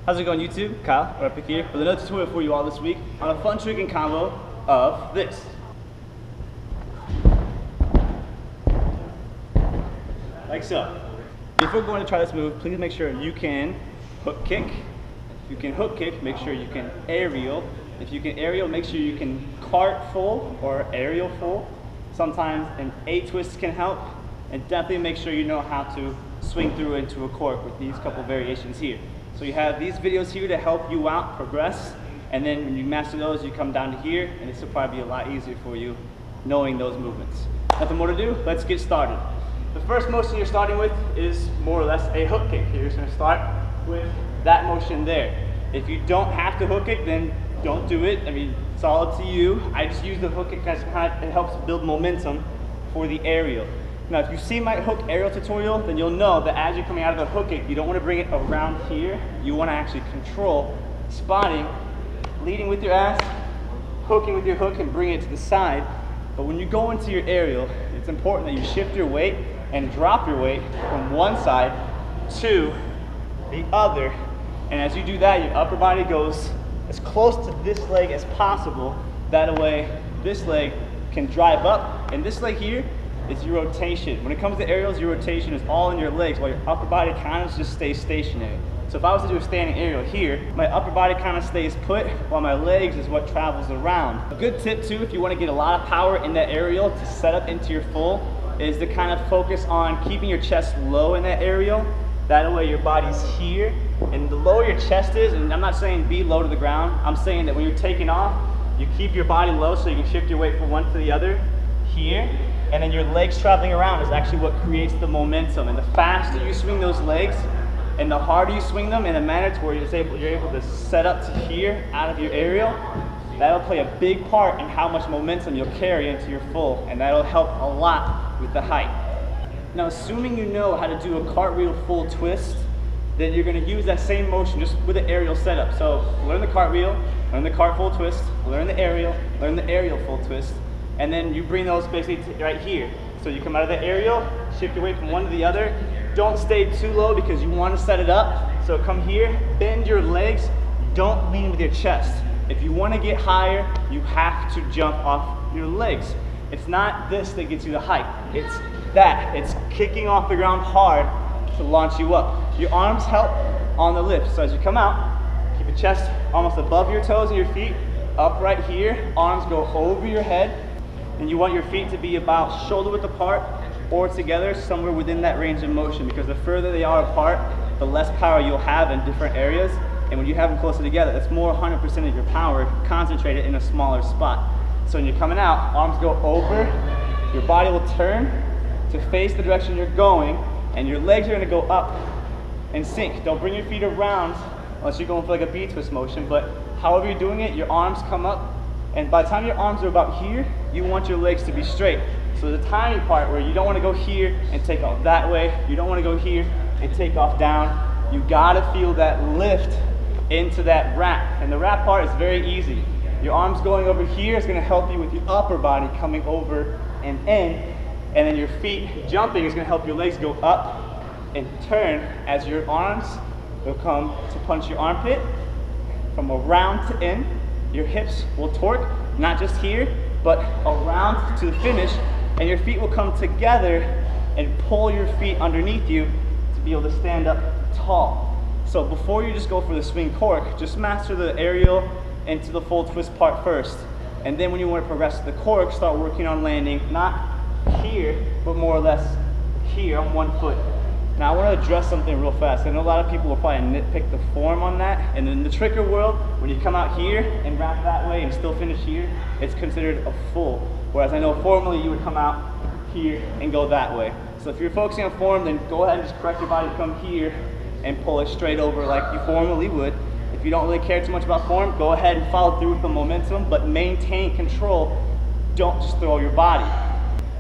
How's it going, YouTube? Kyle, right back here with another tutorial for you all this week on a fun trick and combo of this. Like so. If we're going to try this move, please make sure you can hook kick. If you can hook kick, make sure you can aerial. If you can aerial, make sure you can cart full or aerial full. Sometimes an A-twist can help, and definitely make sure you know how to swing through into a cork with these couple variations here. So you have these videos here to help you out, progress, and then when you master those, you come down to here, and this will probably be a lot easier for you knowing those movements. Nothing more to do, let's get started. The first motion you're starting with is more or less a hook kick. You're just gonna start with that motion there. If you don't have to hook it, then don't do it. I mean, it's all up to you. I just use the hook kick because it helps build momentum for the aerial. Now, if you see my hook aerial tutorial, then you'll know that as you're coming out of the hook kick, you don't want to bring it around here. You want to actually control spotting, leading with your ass, hooking with your hook, and bring it to the side. But when you go into your aerial, it's important that you shift your weight and drop your weight from one side to the other. And as you do that, your upper body goes as close to this leg as possible. That way, this leg can drive up, and this leg here is your rotation. When it comes to aerials, your rotation is all in your legs, while your upper body kind of just stays stationary. So if I was to do a standing aerial here, my upper body kind of stays put, while my legs is what travels around. A good tip too, if you want to get a lot of power in that aerial to set up into your full, is to kind of focus on keeping your chest low in that aerial. That way your body's here, and the lower your chest is, and I'm not saying be low to the ground, I'm saying that when you're taking off, you keep your body low so you can shift your weight from one to the other here. And then your legs traveling around is actually what creates the momentum. And the faster you swing those legs, and the harder you swing them in a manner to where you're able to set up to here out of your aerial, that'll play a big part in how much momentum you'll carry into your full, and that'll help a lot with the height. Now, assuming you know how to do a cartwheel full twist, then you're going to use that same motion just with an aerial setup. So learn the cartwheel, learn the cart full twist, learn the aerial full twist. And then you bring those basically right here. So you come out of the aerial, shift your weight from one to the other. Don't stay too low because you want to set it up. So come here, bend your legs, don't lean with your chest. If you want to get higher, you have to jump off your legs. It's not this that gets you the height, it's that. It's kicking off the ground hard to launch you up. Your arms help on the lift. So as you come out, keep your chest almost above your toes and your feet, up right here, arms go over your head. And you want your feet to be about shoulder width apart or together, somewhere within that range of motion, because the further they are apart, the less power you'll have in different areas. And when you have them closer together, that's more 100% of your power concentrated in a smaller spot. So when you're coming out, arms go over, your body will turn to face the direction you're going, and your legs are gonna go up and sink. Don't bring your feet around unless you're going for like a B-twist motion, but however you're doing it, your arms come up. And by the time your arms are about here, you want your legs to be straight. So the tiny part where you don't want to go here and take off that way, you don't want to go here and take off down. You gotta feel that lift into that wrap. And the wrap part is very easy. Your arms going over here is gonna help you with your upper body coming over and in. And then your feet jumping is gonna help your legs go up and turn as your arms will come to punch your armpit from around to in. Your hips will torque, not just here, but around to the finish, and your feet will come together and pull your feet underneath you to be able to stand up tall. So before you just go for the swing cork, just master the aerial into the full twist part first. And then when you want to progress to the cork, start working on landing, not here, but more or less here on one foot. Now I want to address something real fast. I know a lot of people will probably nitpick the form on that. And in the tricker world, when you come out here and wrap that way and still finish here, it's considered a full. Whereas I know formally you would come out here and go that way. So if you're focusing on form, then go ahead and just correct your body to come here and pull it straight over like you formally would. If you don't really care too much about form, go ahead and follow through with the momentum, but maintain control. Don't just throw your body.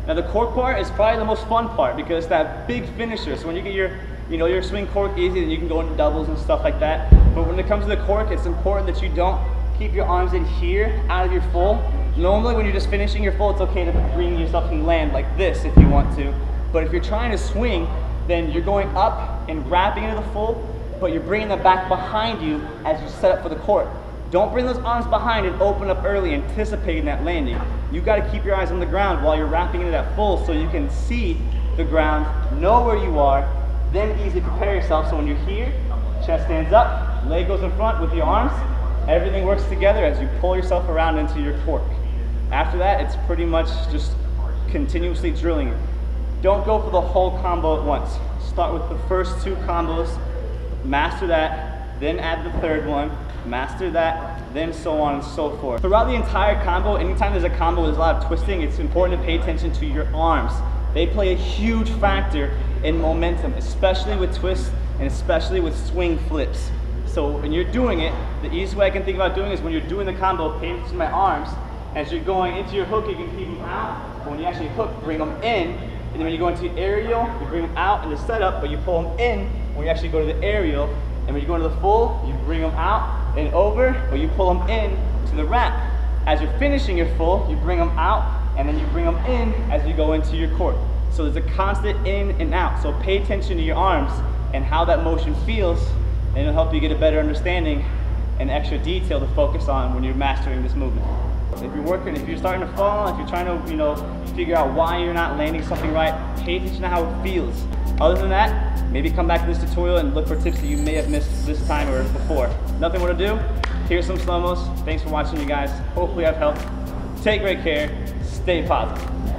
Now the cork part is probably the most fun part because it's that big finisher. So when you get your swing cork easy, then you can go into doubles and stuff like that. But when it comes to the cork, it's important that you don't keep your arms in here out of your full. Normally when you're just finishing your full, it's okay to bring yourself and land like this if you want to. But if you're trying to swing, then you're going up and wrapping into the full, but you're bringing them back behind you as you set up for the court. Don't bring those arms behind and open up early, anticipating that landing. You got to keep your eyes on the ground while you're wrapping into that full so you can see the ground, know where you are, then easily prepare yourself so when you're here, chest stands up, leg goes in front with your arms, everything works together as you pull yourself around into your cork. After that, it's pretty much just continuously drilling it. Don't go for the whole combo at once. Start with the first 2 combos, master that, then add the 3rd one, master that, then so on and so forth. Throughout the entire combo, anytime there's a combo with a lot of twisting, it's important to pay attention to your arms. They play a huge factor in momentum, especially with twists and especially with swing flips. So when you're doing it, the easiest way I can think about doing is when you're doing the combo, pay attention to my arms. As you're going into your hook, you can keep them out. But when you actually hook, bring them in. And then when you go into aerial, you bring them out in the setup, but you pull them in when you actually go to the aerial. And when you go into the full, you bring them out and over, but you pull them in to the wrap. As you're finishing your full, you bring them out, and then you bring them in as you go into your court. So there's a constant in and out. So pay attention to your arms and how that motion feels, and it'll help you get a better understanding and extra detail to focus on when you're mastering this movement. If you're starting to fall, if you're trying to, figure out why you're not landing something right, pay attention to how it feels. Other than that, maybe come back to this tutorial and look for tips that you may have missed this time or before. Nothing more to do. Here's some slow-mos. Thanks for watching, you guys. Hopefully I've helped. Take great care. Stay positive.